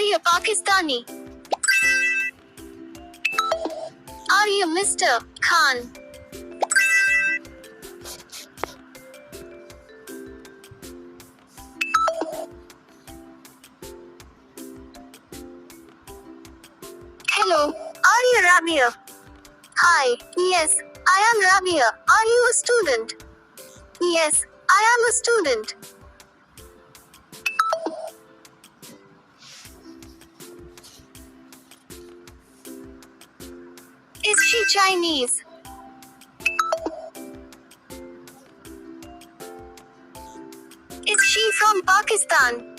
you Pakistani? Are you Mr. Khan? Hello, are you Rabia? Hi, yes, I am Rabia. Are you a student? Yes, I am a student. Is she Chinese? Is she from Pakistan?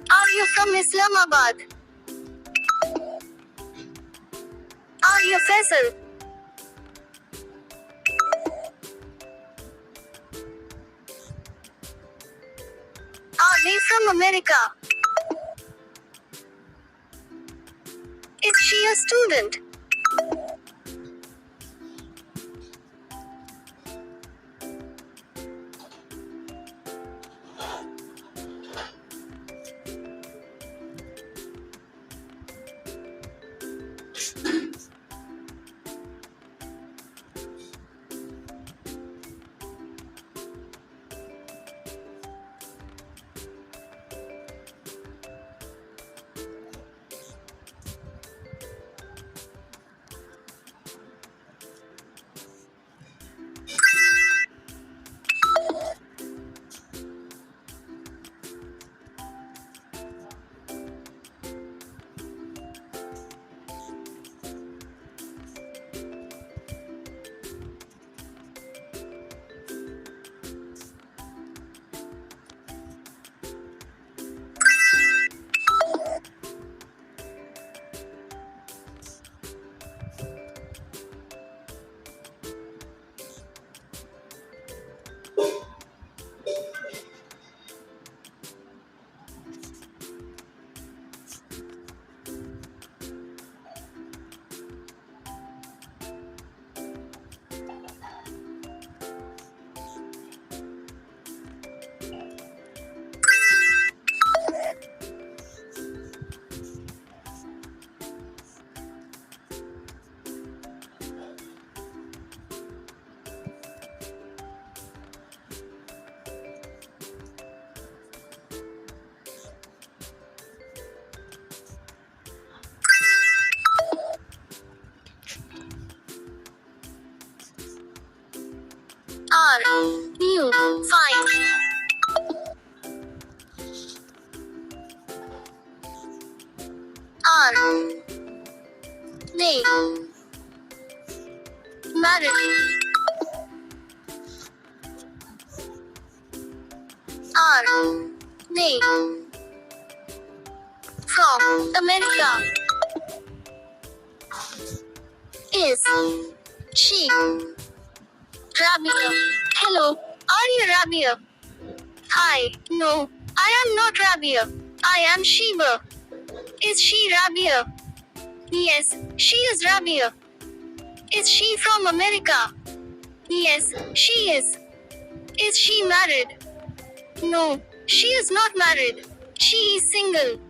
Are you from Islamabad? Are you Faisal? Are they from America? Is she a student? Are you fine? Are they married? Are they from America? Is she Rabia? Hello, are you Rabia? Hi, no, I am not Rabia. I am Sheba. Is she Rabia? Yes, she is Rabia. Is she from America? Yes, she is. Is she married? No, she is not married. She is single.